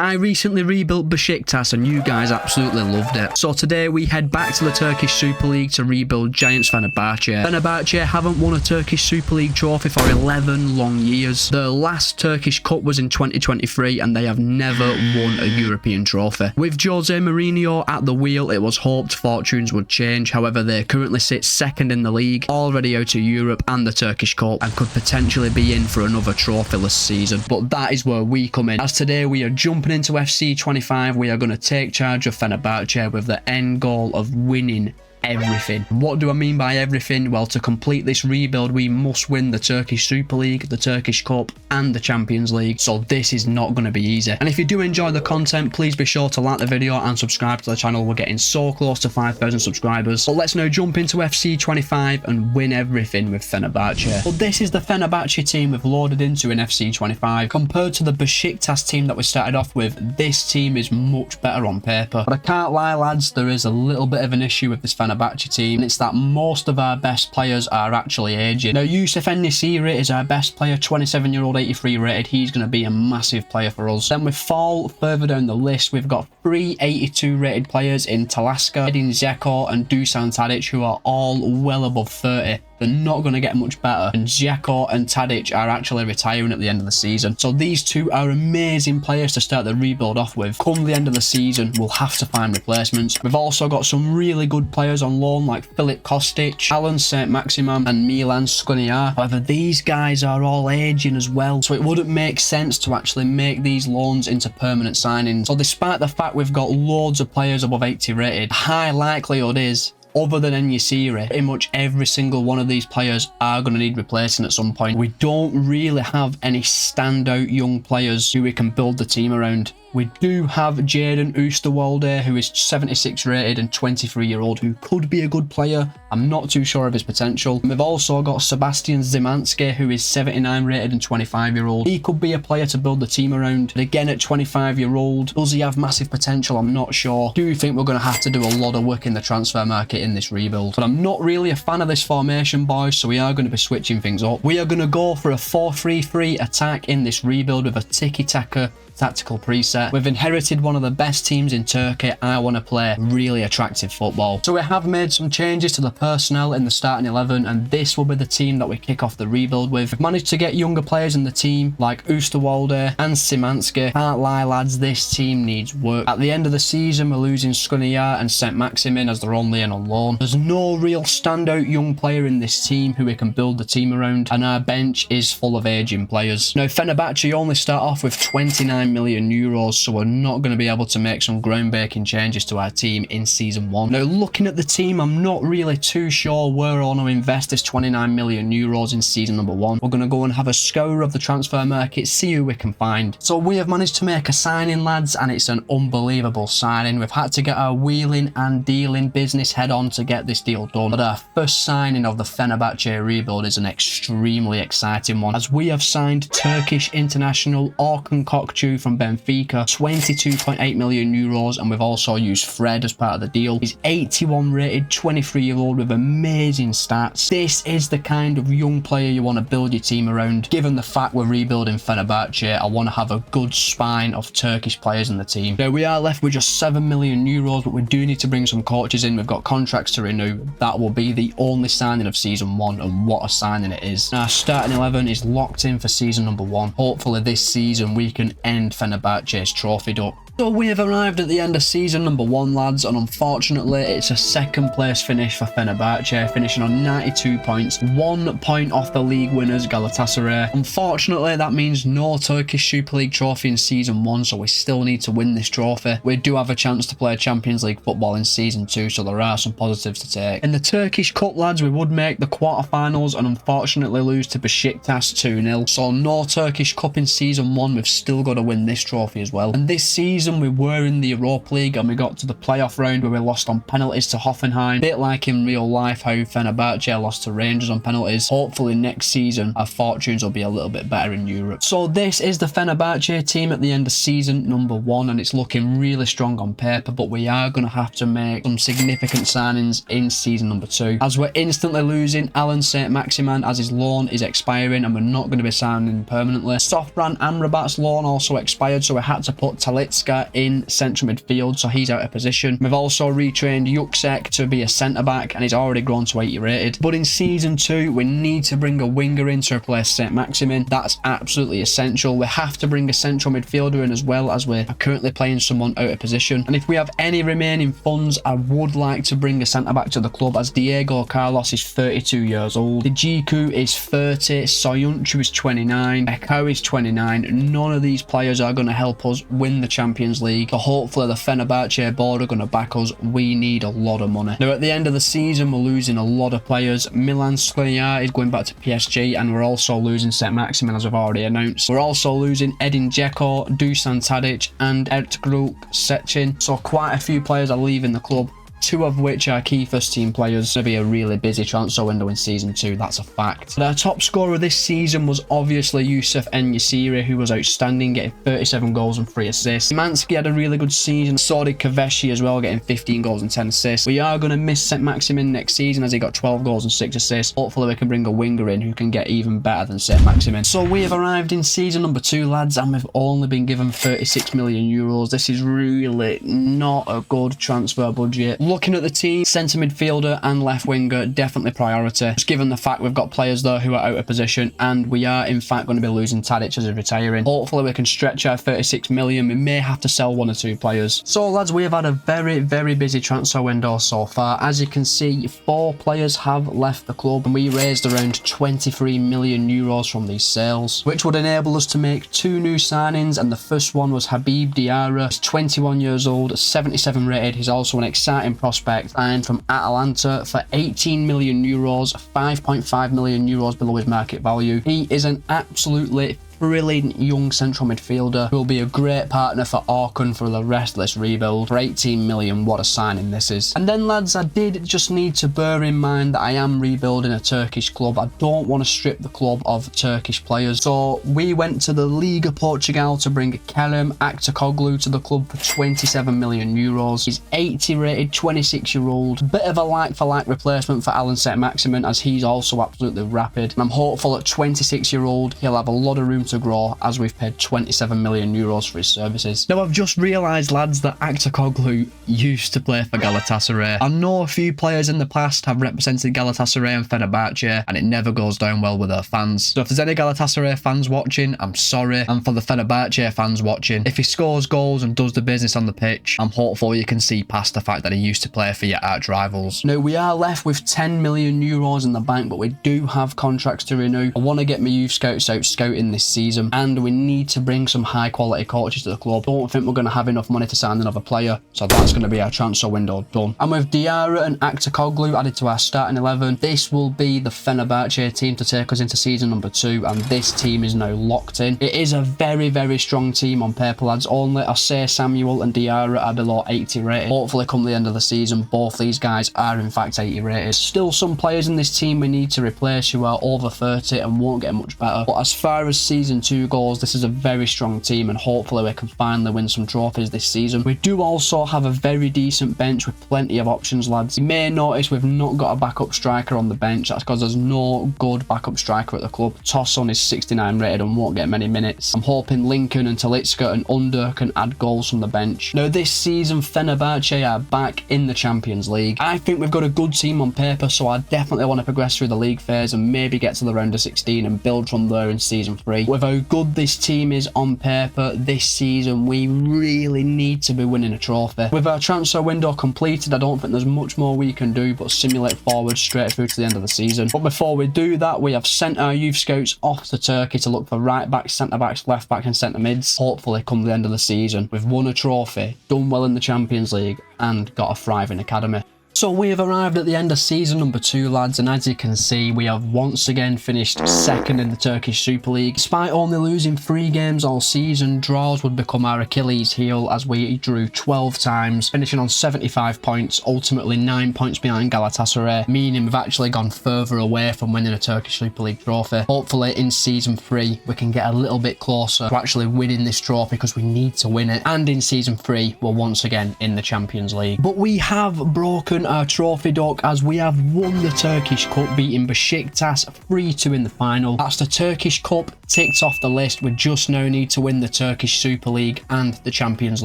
I recently rebuilt Besiktas and you guys absolutely loved it. So today we head back to the Turkish Super League to rebuild Giants Fenerbahce. Fenerbahce haven't won a Turkish Super League trophy for 11 long years. Their last Turkish Cup was in 2023 and they have never won a European trophy. With Jose Mourinho at the wheel, it was hoped fortunes would change. However, they currently sit second in the league, already out of Europe and the Turkish Cup, and could potentially be in for another trophyless season. But that is where we come in, as today we are jumping into FC25. We are going to take charge of Fenerbahce with the end goal of winning everything. What do I mean by everything? Well, to complete this rebuild, we must win the Turkish Super League, the Turkish Cup, and the Champions League. So this is not going to be easy. And if you do enjoy the content, please be sure to like the video and subscribe to the channel. We're getting so close to 5,000 subscribers. But let's now jump into FC25 and win everything with Fenerbahce. But this is the Fenerbahce team we've loaded into in FC25. Compared to the Besiktas team that we started off with, this team is much better on paper. But I can't lie, lads, there is a little bit of an issue with this Fenerbahce team, and it's that most of our best players are actually aging. Now, Yusuf en-Nesyri is our best player, 27-year-old, 83 rated. He's going to be a massive player for us. Then we fall further down the list. We've got 3 82 rated players in Talisca, Edin Dzeko and Dusan Tadic, who are all well above 30. They're not going to get much better, and Dzeko and Tadic are actually retiring at the end of the season. So these two are amazing players to start the rebuild off with. Come the end of the season, we'll have to find replacements. We've also got some really good players on loan like Filip Kostic, Alan Saint-Maximin and Milan Skriniar. However, these guys are all aging as well, so it wouldn't make sense to actually make these loans into permanent signings. So despite the fact we've got loads of players above 80 rated, the high likelihood is, other than en-Nesyri, pretty much every single one of these players are going to need replacing at some point. We don't really have any standout young players who we can build the team around. We do have Jaden Oosterwolde, who is 76 rated and 23-year-old, who could be a good player. I'm not too sure of his potential. And we've also got Sebastian Zimanski, who is 79 rated and 25-year-old. He could be a player to build the team around. But again, at 25-year-old, does he have massive potential? I'm not sure. I do think we're going to have to do a lot of work in the transfer market in this rebuild. But I'm not really a fan of this formation, boys, so we are going to be switching things up. We are going to go for a 4-3-3 attack in this rebuild with a tiki-taka tactical preset. We've inherited one of the best teams in Turkey. I want to play really attractive football. So we have made some changes to the personnel in the starting 11, and this will be the team that we kick off the rebuild with. We've managed to get younger players in the team like Oosterwolde and Szymanski. Can't lie, lads, this team needs work. At the end of the season, we're losing Skriniar and Saint-Maximin as they're only in on loan. There's no real standout young player in this team who we can build the team around, and our bench is full of aging players. Now, Fenerbahce only start off with 29 million euros, so we're not going to be able to make some groundbreaking changes to our team in season 1. Now, looking at the team, I'm not really too sure where I want to invest this 29 million euros in season number 1. We're going to go and have a scour of the transfer market, see who we can find. So we have managed to make a signing, lads, and it's an unbelievable signing. We've had to get our wheeling and dealing business head on to get this deal done, but our first signing of the Fenerbahce rebuild is an extremely exciting one, as we have signed Turkish international Orkun Kokcu from Benfica, 22.8 million euros, and we've also used Fred as part of the deal. He's 81 rated, 23-year-old with amazing stats. This is the kind of young player you want to build your team around. Given the fact we're rebuilding Fenerbahce, I want to have a good spine of Turkish players in the team. Now, we are left with just 7 million euros, but we do need to bring some coaches in. We've got contracts to renew. That will be the only signing of season 1, and what a signing it is. Our starting 11 is locked in for season number 1. Hopefully this season we can end Fenerbahce's trophy duck. So we have arrived at the end of season number 1, lads, and unfortunately it's a second place finish for Fenerbahce, finishing on 92 points, 1 point off the league winners Galatasaray. Unfortunately, that means no Turkish Super League trophy in season 1, so we still need to win this trophy. We do have a chance to play Champions League football in season 2, so there are some positives to take. In the Turkish Cup, lads, we would make the quarterfinals and unfortunately lose to Besiktas 2-0, so no Turkish Cup in season 1. We've still got to win this trophy as well. And this season season we were in the Europa League and we got to the playoff round where we lost on penalties to Hoffenheim. A bit like in real life how Fenerbahce lost to Rangers on penalties. Hopefully next season our fortunes will be a little bit better in Europe. So this is the Fenerbahce team at the end of season number 1, and it's looking really strong on paper, but we are going to have to make some significant signings in season number 2, as we're instantly losing Alan Saint-Maximin as his loan is expiring and we're not going to be signing permanently. Sofran Amrabat's loan also expired, so we had to put Talisca in central midfield, so he's out of position. We've also retrained Yuksek to be a centre back and he's already grown to 80 rated. But in season 2 we need to bring a winger in to replace Saint-Maximin. That's absolutely essential. We have to bring a central midfielder in as well, as we're currently playing someone out of position. And if we have any remaining funds, I would like to bring a centre back to the club, as Diego Carlos is 32 years old, Dijiku is 30, Soyuncu is 29, Ekao is 29. None of these players are going to help us win the Champions League, so hopefully the Fenerbahce board are going to back us. We need a lot of money. Now at the end of the season we're losing a lot of players. Milan Skriniar is going back to PSG, and we're also losing Saint-Maximin, as I've already announced. We're also losing Edin Dzeko, Dusan Tadic and Ertugrul Sechin, so quite a few players are leaving the club, 2 of which are key first team players. It's going to be a really busy transfer window in season 2, that's a fact. But our top scorer this season was obviously Yusuf En-Nesyri, who was outstanding, getting 37 goals and 3 assists. Mansky had a really good season, so did Kaveshi as well, getting 15 goals and 10 assists. We are going to miss Saint-Maximin next season, as he got 12 goals and 6 assists. Hopefully we can bring a winger in who can get even better than Saint-Maximin. So we have arrived in season number 2, lads, and we've only been given 36 million euros. This is really not a good transfer budget. Looking at the team, centre midfielder and left winger, definitely priority, just given the fact we've got players there who are out of position, and we are in fact going to be losing Tadic as he's retiring. Hopefully we can stretch our 36 million. We may have to sell 1 or 2 players. So lads, we have had a very busy transfer window so far. As you can see, 4 players have left the club, and we raised around 23 million euros from these sales, which would enable us to make 2 new signings. And the first one was Habib Diarra. He's 21 years old, 77 rated. He's also an exciting prospect, signed from Atalanta for 18 million euros, 5.5 million euros below his market value. He is an absolutely brilliant young central midfielder who will be a great partner for Orkun for the rest of this rebuild. For 18 million, what a signing this is. And then lads, I did just need to bear in mind that I am rebuilding a Turkish club. I don't want to strip the club of Turkish players, so we went to the Liga Portugal to bring Kerem Aktürkoğlu to the club for 27 million euros. He's 80 rated, 26-year-old, bit of a like-for-like replacement for Alan Saint-Maximin, as he's also absolutely rapid, and I'm hopeful at 26-year-old he'll have a lot of room to grow, as we've paid 27 million euros for his services. Now I've just realised, lads, that Aktürkoğlu used to play for Galatasaray. I know a few players in the past have represented Galatasaray and Fenerbahce, and it never goes down well with their fans. So if there's any Galatasaray fans watching, I'm sorry. And for the Fenerbahce fans watching, if he scores goals and does the business on the pitch, I'm hopeful you can see past the fact that he used to play for your arch rivals. Now we are left with 10 million euros in the bank, but we do have contracts to renew. I want to get my youth scouts out scouting this season, and we need to bring some high quality coaches to the club. Don't think we're going to have enough money to sign another player, so that's going to be our transfer window done. And with Diarra and Aktürkoğlu added to our starting 11, this will be the Fenerbahce team to take us into season number 2, and this team is now locked in. It is a very strong team on paper, lads. Only Osei Samuel and Diarra are below 80 rated. Hopefully come the end of the season both these guys are in fact 80 rated. Still some players in this team we need to replace who are over 30 and won't get much better, but as far as season 2 goals, this is a very strong team, and hopefully we can finally win some trophies this season. We do also have a very decent bench with plenty of options, lads. You may notice we've not got a backup striker on the bench. That's because there's no good backup striker at the club. Tosun is 69 rated and won't get many minutes. I'm hoping Lincoln and Talisca and Under can add goals from the bench. Now this season Fenerbahce are back in the Champions League. I think we've got a good team on paper, so I definitely want to progress through the league phase and maybe get to the round of 16 and build from there in season 3. With how good this team is on paper this season, we really need to be winning a trophy. With our transfer window completed, I don't think there's much more we can do but simulate forward straight through to the end of the season. But before we do that, we have sent our youth scouts off to Turkey to look for right backs, centre backs, left backs and centre mids. Hopefully come the end of the season we've won a trophy, done well in the Champions League and got a thriving academy. So we have arrived at the end of season number 2, lads, and as you can see, we have once again finished second in the Turkish Super League. Despite only losing 3 games all season, draws would become our Achilles heel as we drew 12 times, finishing on 75 points, ultimately 9 points behind Galatasaray, meaning we've actually gone further away from winning a Turkish Super League trophy. Hopefully in season 3 we can get a little bit closer to actually winning this trophy because we need to win it, and in season 3 we're once again in the Champions League. But we have broken our trophy duck as we have won the Turkish Cup, beating Besiktas 3-2 in the final. That's the Turkish Cup ticked off the list. We just now need to win the Turkish Super League and the Champions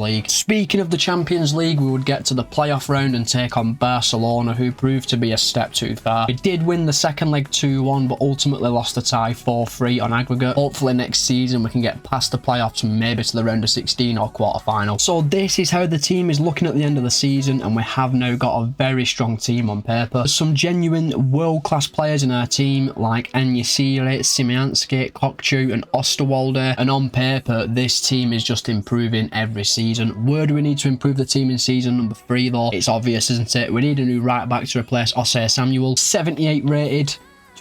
League. Speaking of the Champions League, we would get to the playoff round and take on Barcelona, who proved to be a step too far. We did win the second leg 2-1, but ultimately lost the tie 4-3 on aggregate. Hopefully next season we can get past the playoffs and maybe to the round of 16 or quarter final. So this is how the team is looking at the end of the season, and we have now got a very strong team on paper. There's some genuine world-class players in our team like En-nesyri, Szymanski, Kokchu and Osterwalder, and on paper this team is just improving every season. Where do we need to improve the team in season number 3 though? It's obvious, isn't it? We need a new right back to replace Osei Samuel, 78 rated.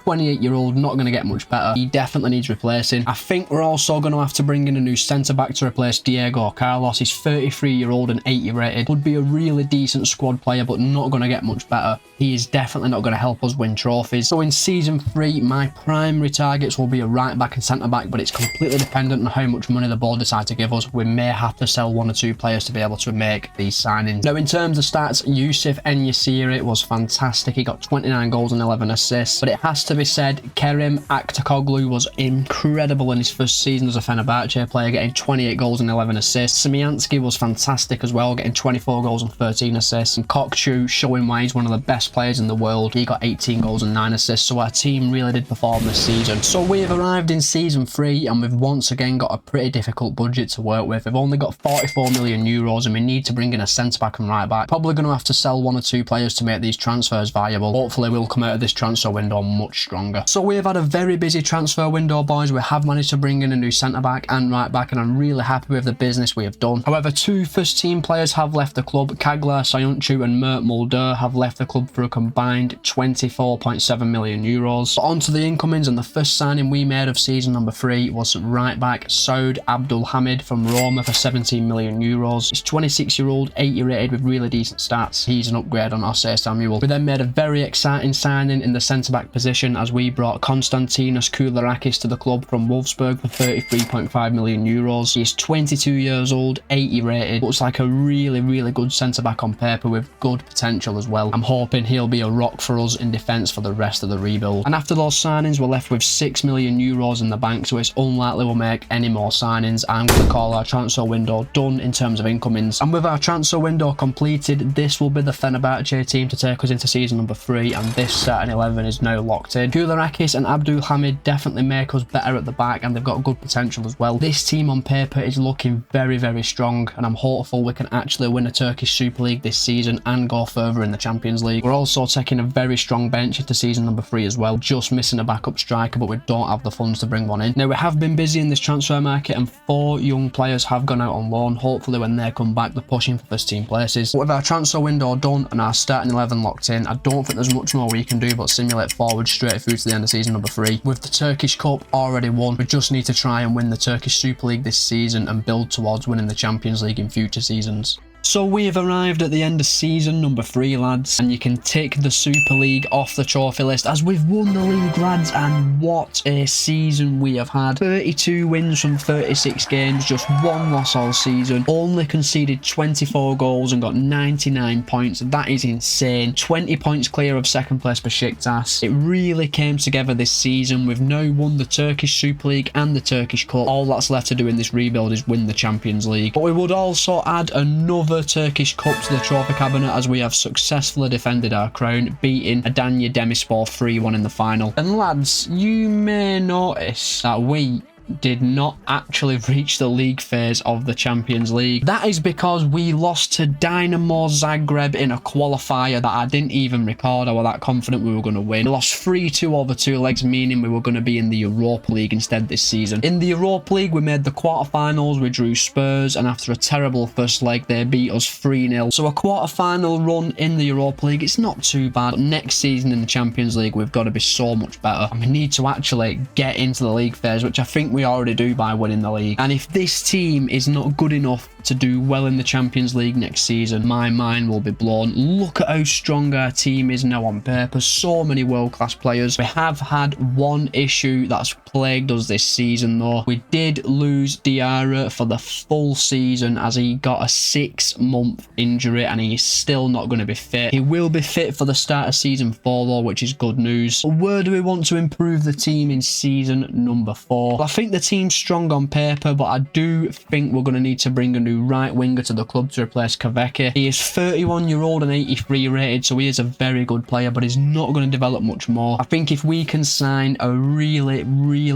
28-year-old, not going to get much better. He definitely needs replacing. I think we're also going to have to bring in a new centre-back to replace Diego Carlos. He's 33-year-old and 80 rated. Would be a really decent squad player, but not going to get much better. He is definitely not going to help us win trophies. So in season 3, my primary targets will be a right-back and centre-back, but it's completely dependent on how much money the board decide to give us. We may have to sell 1 or 2 players to be able to make these signings. Now, in terms of stats, Yusuf En-nesyri was fantastic. He got 29 goals and 11 assists, but it has to be said, Kerem Aktürkoğlu was incredible in his first season as a Fenerbahce player, getting 28 goals and 11 assists. Szymanski was fantastic as well, getting 24 goals and 13 assists. And Kokchu, showing why he's one of the best players in the world, he got 18 goals and 9 assists. So our team really did perform this season. So we have arrived in season 3 and we've once again got a pretty difficult budget to work with. We've only got 44 million euros and we need to bring in a centre back and right back. Probably going to have to sell 1 or 2 players to make these transfers viable. Hopefully we'll come out of this transfer window much stronger. So we have had a very busy transfer window, boys. We have managed to bring in a new centre back and right back, and I'm really happy with the business we have done. However, 2 first team players have left the club. Kagler Sayuncu and Mert Mulder have left the club for a combined 24.7 million euros. But on to the incomings, and the first signing we made of season number 3 was right back Saud Abdulhamid from Roma for 17 million euros. He's 26-year-old, 80 rated with really decent stats. He's an upgrade on Osei Samuel. We then made a very exciting signing in the centre back position as we brought Konstantinos Koulirakis to the club from Wolfsburg for 33.5 million euros. He's 22 years old, 80 rated, looks like a really good centre back on paper with good potential as well. I'm hoping he'll be a rock for us in defence for the rest of the rebuild. And after those signings, we're left with 6 million euros in the bank, so it's unlikely we'll make any more signings. I'm going to call our transfer window done in terms of incomings. And with our transfer window completed, this will be the Fenerbahce team to take us into season number 3, and this starting 11 is now locked in. Koulirakis and Abdulhamid definitely make us better at the back, and they've got good potential as well. This team on paper is looking very strong, and I'm hopeful we can actually win a Turkish Super League this season and go further in the Champions League. We're also taking a very strong bench into season number 3 as well, just missing a backup striker, but we don't have the funds to bring one in. Now, we have been busy in this transfer market and 4 young players have gone out on loan. Hopefully when they come back, they're pushing for first team places. But with our transfer window done and our starting 11 locked in, I don't think there's much more we can do but simulate forward straight through to the end of season number 3. With the Turkish Cup already won, we just need to try and win the Turkish Super League this season and build towards winning the Champions League in future seasons. So we have arrived at the end of season number 3, lads, and you can tick the Super League off the trophy list as we've won the league, lads, and what a season we have had. 32 wins from 36 games, just 1 loss all season, only conceded 24 goals and got 99 points. That is insane. 20 points clear of second place Besiktas. It really came together this season. We've now won the Turkish Super League and the Turkish Cup. All that's left to do in this rebuild is win the Champions League. But we would also add another Turkish Cup to the trophy cabinet as we have successfully defended our crown, beating Adana Demirspor 3-1 in the final. And lads, you may notice that we did not actually reach the league phase of the Champions League. That is because we lost to Dynamo Zagreb in a qualifier that I didn't even record. I was that confident we were going to win. We lost 3-2 over 2 legs, meaning we were going to be in the Europa League instead this season. In the Europa League, we made the quarterfinals. We drew Spurs, and after a terrible first leg, they beat us 3-0. So a quarterfinal run in the Europa League, it's not too bad. But next season in the Champions League, we've got to be so much better, and we need to actually get into the league phase, which I think we already do by winning the league. And if this team is not good enough to do well in the Champions League next season, my mind will be blown. Look at how strong our team is now on paper. So many world-class players. We have had one issue that's plagued us this season though. We did lose Diarra for the full season as he got a 6-month injury and he's still not going to be fit. He will be fit for the start of season 4 though, which is good news. Where do we want to improve the team in season number 4? Well, I think the team's strong on paper, but I do think we're going to need to bring a new right winger to the club to replace Kveke. He is 31-year-old and 83 rated, so he is a very good player, but he's not going to develop much more. I think if we can sign a really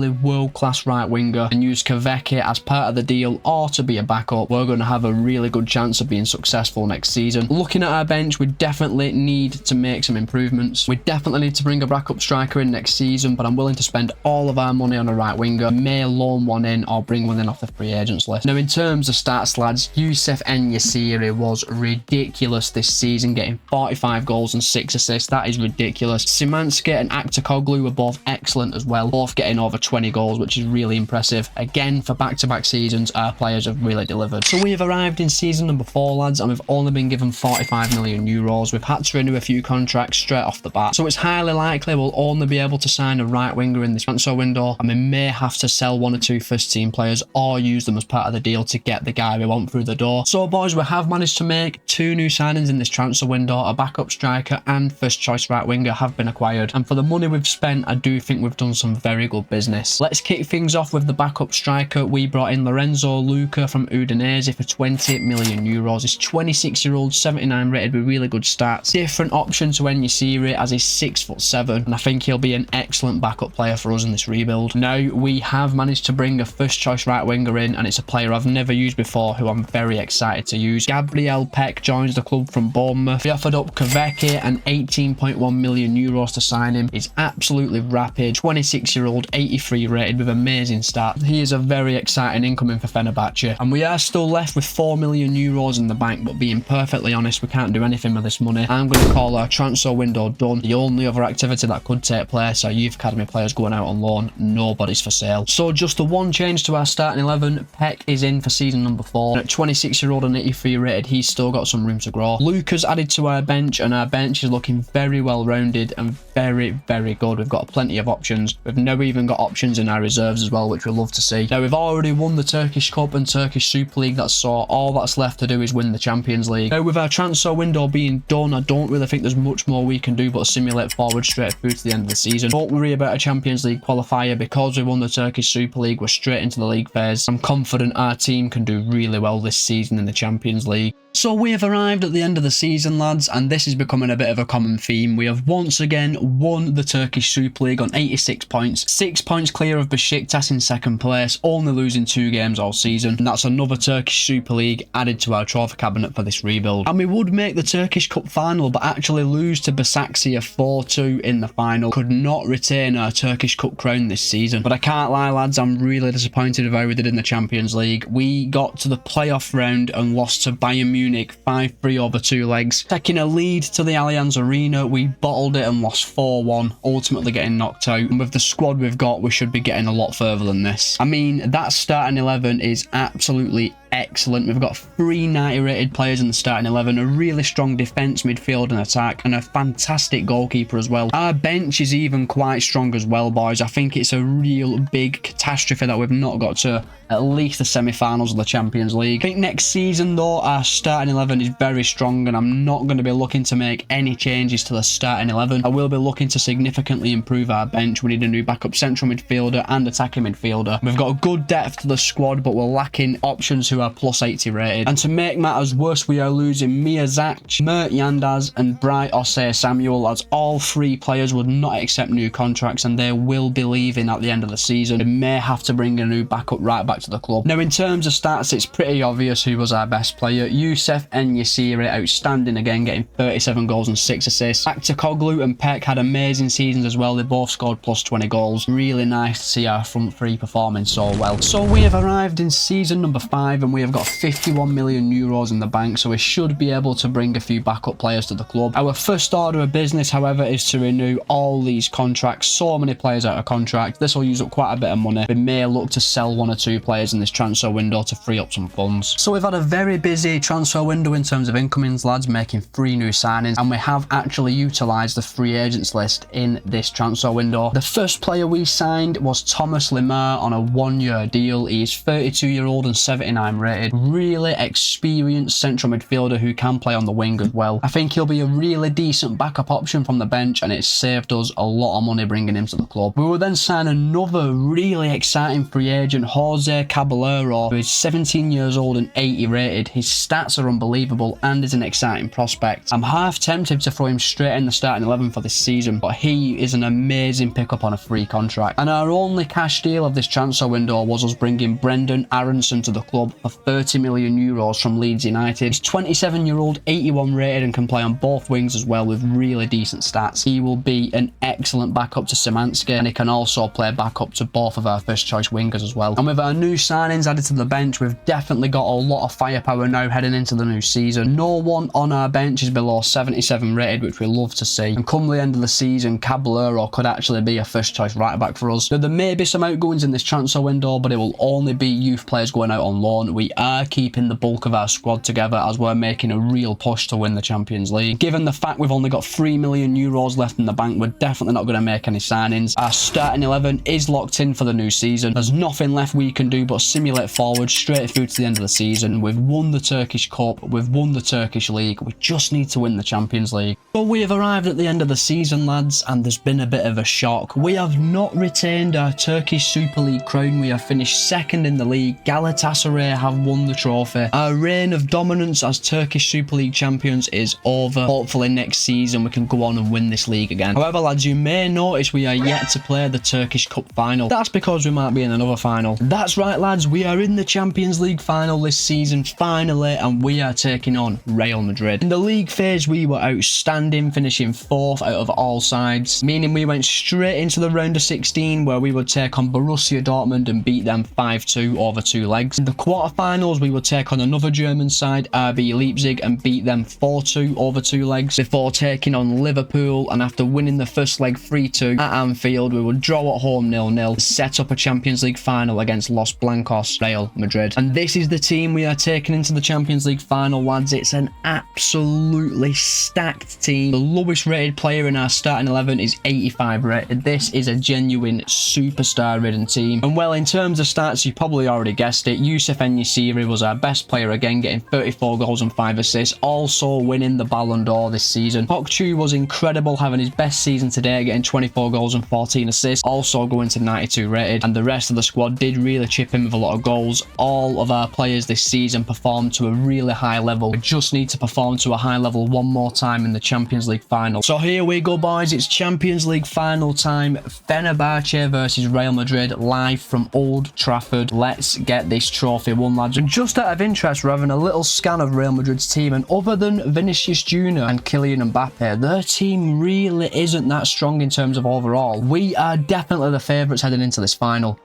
world-class right winger and use Kveke as part of the deal or to be a backup, we're going to have a really good chance of being successful next season. Looking at our bench, we definitely need to make some improvements. We definitely need to bring a backup striker in next season, but I'm willing to spend all of our money on a right winger. May loan one in or bring one in off the free agents list. Now, in terms of stats, lads, Youssef en-Nesyri was ridiculous this season, getting 45 goals and 6 assists. That is ridiculous. Szymanski and Aktoglu were both excellent as well, both getting over 20 goals, which is really impressive. Again, for back-to-back seasons, our players have really delivered. So we have arrived in season number 4, lads, and we've only been given 45 million euros. We've had to renew a few contracts straight off the bat, so it's highly likely we'll only be able to sign a right winger in this transfer window, and we may have to sell 1 or 2 first team players or use them as part of the deal to get the guy we want through the door. So boys, we have managed to make 2 new signings in this transfer window. A backup striker and first choice right winger have been acquired, and for the money we've spent, I do think we've done some very good business. Let's kick things off with the backup striker. We brought in Lorenzo Luca from Udinese for 20 million euros. He's 26-year-old, 79 rated with really good stats. Different option to en-Nesyri as he's 6'7", and I think he'll be an excellent backup player for us in this rebuild. Now, we have managed to bring a first choice right winger in, and it's a player I've never used before who I'm very excited to use. Gabriel Peck joins the club from Bournemouth. We offered up Kveke and 18.1 million euros to sign him. He's absolutely rapid, 26-year-old, 83 rated with amazing stats. He is a very exciting incoming for Fenerbahce, and we are still left with 4 million euros in the bank, but being perfectly honest, we can't do anything with this money. I'm going to call our transfer window done. The only other activity that could take place are youth academy players going out on loan. Nobody's for sale. So just the one change to our starting 11. Peck is in for season number 4. At 26-year-old and 83 rated, he's still got some room to grow. Luca's added to our bench, and our bench is looking very well rounded and very good. We've got plenty of options. We've now even got options in our reserves as well, which we love to see. Now, we've already won the Turkish Cup and Turkish Super Lig. That's so all that's left to do is win the Champions League. Now, with our transfer window being done, I don't really think there's much more we can do but simulate forward straight through to the end of the season. Don't worry about a Champions League qualifier. Because we won the Turkish Super League, we're straight into the league phase. I'm confident our team can do really well this season in the Champions League. So we have arrived at the end of the season, lads, and this is becoming a bit of a common theme. We have once again won the Turkish Super League on 86 points, 6 points clear of Besiktas in second place, only losing 2 games all season, and that's another Turkish Super League added to our trophy cabinet for this rebuild. And we would make the Turkish Cup final, but actually lose to Besiktas 4-2 in the final. Could not retain our Turkish Cup crown this season. But I can't lie, lads, I'm really disappointed with how we did in the Champions League. We got to the playoff round and lost to Bayern Munich 5-3 over 2 legs. Taking a lead to the Allianz Arena, we bottled it and lost 4-1, ultimately getting knocked out. And with the squad we've got, we should be getting a lot further than this. I mean, that starting 11 is absolutely excellent. We've got 3 90 rated players in the starting 11, a really strong defence, midfield and attack, and a fantastic goalkeeper as well. Our bench is even quite strong as well, boys. I think it's a real big catastrophe that we've not got to at least the semi-finals of the Champions League. I think next season though, our starting 11 is very strong, and I'm not going to be looking to make any changes to the starting 11. I will be looking to significantly improve our bench. We need a new backup central midfielder and attacking midfielder. We've got a good depth to the squad, but we're lacking options who who are +80 rated. And to make matters worse, we are losing Miyazaki, Mert Yandaz and Bright Osei Samuel, as all 3 players would not accept new contracts and they will be leaving at the end of the season. We may have to bring a new backup right back to the club. Now in terms of stats, it's pretty obvious who was our best player. Youssef en-Nesyri, outstanding again, getting 37 goals and 6 assists. Aktakoglu and Peck had amazing seasons as well. They both scored +20 goals. Really nice to see our front 3 performing so well. So we have arrived in season number 5 and we have got 51 million euros in the bank, so we should be able to bring a few backup players to the club. Our first order of business, however, is to renew all these contracts. So many players out of contract. This will use up quite a bit of money. We may look to sell 1 or 2 players in this transfer window to free up some funds. So we've had a very busy transfer window in terms of incomings, lads, making 3 new signings, and we have actually utilised the free agents list in this transfer window. The first player we signed was Thomas Lemar on a 1-year deal. He's 32-year-old and 79 rated. Really experienced central midfielder who can play on the wing as well. I think he'll be a really decent backup option from the bench, and it's saved us a lot of money bringing him to the club. We will then sign another really exciting free agent, Jose Caballero, who is 17 years old and 80 rated. His stats are unbelievable and is an exciting prospect. I'm half tempted to throw him straight in the starting 11 for this season, but he is an amazing pickup on a free contract. And our only cash deal of this transfer window was us bringing Brendan Aronson to the club for 30 million euros from Leeds United. He's 27-year-old, 81 rated, and can play on both wings as well with really decent stats. He will be an excellent backup to Szymanski, and he can also play backup to both of our first choice wingers as well. And with our new signings added to the bench, we've definitely got a lot of firepower now heading into the new season. No one on our bench is below 77 rated, which we love to see. And come the end of the season, Caballero could actually be a first choice right back for us. Now, there may be some outgoings in this transfer window, but it will only be youth players going out on loan. We are keeping the bulk of our squad together as we're making a real push to win the Champions League. Given the fact we've only got 3 million euros left in the bank, we're definitely not going to make any signings. Our starting 11 is locked in for the new season. There's nothing left we can do but simulate forward straight through to the end of the season. We've won the Turkish Cup, we've won the Turkish League, we just need to win the Champions League. So we have arrived at the end of the season, lads, and there's been a bit of a shock. We have not retained our Turkish Super League crown. We have finished second in the league. Galatasaray have won the trophy. Our reign of dominance as Turkish Super League champions is over. Hopefully next season we can go on and win this league again. However, lads, you may notice we are yet to play the Turkish Cup final. That's because we might be in another final. That's right, lads, we are in the Champions League final this season finally, and we are taking on Real Madrid. In the league phase we were outstanding, finishing 4th out of all sides, meaning we went straight into the round of 16 where we would take on Borussia Dortmund and beat them 5-2 over 2 legs. In the quarterfinals we would take on another German side, RB Leipzig, and beat them 4-2 over 2 legs before taking on Liverpool, and after winning the first leg 3-2 at Anfield we would draw at home 0-0, set up a Champions League final against Los Blancos, Real Madrid. And this is the team we are taking into the Champions League final, lads. It's an absolutely stacked team. The lowest rated player in our starting 11 is 85 rated. This is a genuine superstar ridden team. And well, in terms of stats, you probably already guessed it, Youssef en-Nesyri was our best player again, getting 34 goals and 5 assists, also winning the Ballon d'Or this season. Pokchu was incredible, having his best season today, getting 24 goals and 14 assists, also going to 92 rated, and the rest of the squad did really chip in with a lot of goals. All of our players this season performed to a really high level. We just need to perform to a high level one more time in the Champions League final. So here we go, boys, it's Champions League final time. Fenerbahce versus Real Madrid, live from Old Trafford. Let's get this trophy won, lads. And just out of interest, we're having a little scan of Real Madrid's team, and other than Vinicius Jr. and Kylian Mbappe, their team really isn't that strong in terms of overall. We are definitely the favourites heading into this final.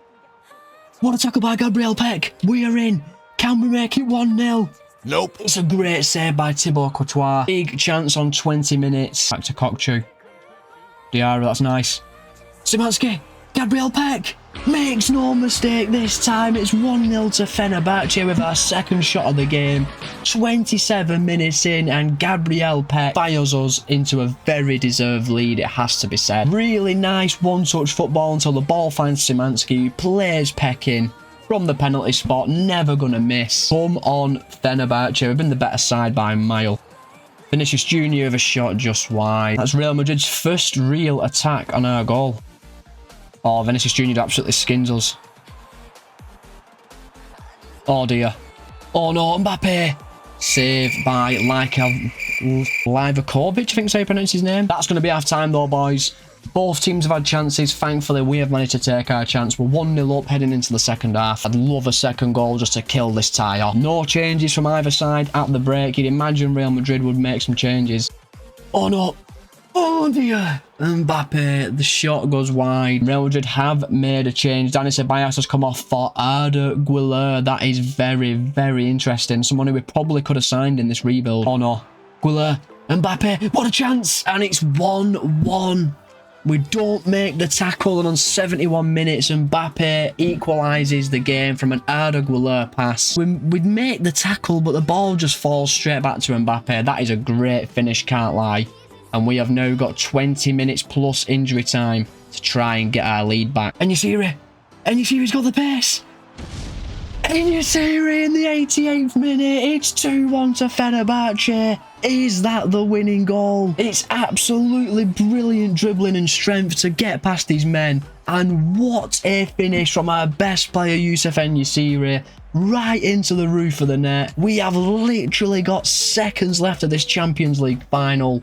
What a tackle by Gabriel Peck. We are in. Can we make it 1-0? Nope. It's a great save by Thibaut Courtois. Big chance on 20 minutes. Back to Kokchu. Diarra, that's nice. Szymanski. Gabriel Peck. Makes no mistake this time. It's 1-0 to Fenerbahce with our second shot of the game. 27 minutes in, and Gabriel Peck fires us into a very deserved lead, it has to be said. Really nice one-touch football until the ball finds Szymanski, who plays Peck in from the penalty spot. Never gonna miss. Come on, Fenerbahce. We've been the better side by a mile. Vinicius Jr. with a shot just wide. That's Real Madrid's first real attack on our goal. Oh, Vinicius Jr. absolutely skins us. Oh dear. Oh no, Mbappe. Saved by Livakovic, I think is how you pronounce his name. That's going to be half time though, boys. Both teams have had chances. Thankfully, we have managed to take our chance. We're 1-0 up heading into the second half. I'd love a second goal just to kill this tie off. No changes from either side at the break. You'd imagine Real Madrid would make some changes. Oh no. Oh dear. Mbappe, the shot goes wide. Real Madrid have made a change. Dani Ceballos has come off for Arda Güler. That is very, very interesting. Someone who we probably could have signed in this rebuild. Oh no. Güler. Mbappe. What a chance. And it's 1-1. We don't make the tackle, and on 71 minutes, Mbappe equalises the game from an Arda Güler pass. We'd make the tackle, but the ball just falls straight back to Mbappe. That is a great finish, can't lie. And we have now got 20 minutes plus injury time to try and get our lead back. En-nesyri. En-nesyri's got the pace. En-nesyri in the 88th minute. It's 2-1 to Fenerbahce. Is that the winning goal? It's absolutely brilliant dribbling and strength to get past these men. And what a finish from our best player, Youssef En-nesyri, right into the roof of the net. We have literally got seconds left of this Champions League final.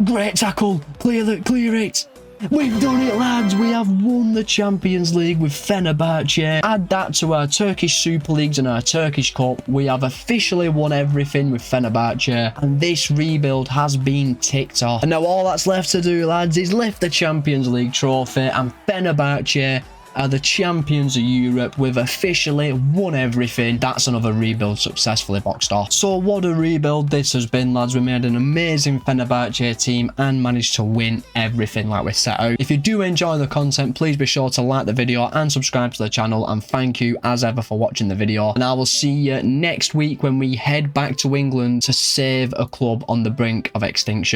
Great tackle. Clear it. We've done it, lads. We have won the Champions League with Fenerbahce. Add that to our Turkish Super Leagues and our Turkish Cup. We have officially won everything with Fenerbahce. And this rebuild has been ticked off. And now all that's left to do, lads, is lift the Champions League trophy. And Fenerbahce are the champions of Europe. We've officially won everything. That's another rebuild successfully boxed off. So what a rebuild this has been, lads. We made an amazing Fenerbahce team and managed to win everything like we set out. If you do enjoy the content, please be sure to like the video and subscribe to the channel, and thank you as ever for watching the video. And I will see you next week when we head back to England to save a club on the brink of extinction.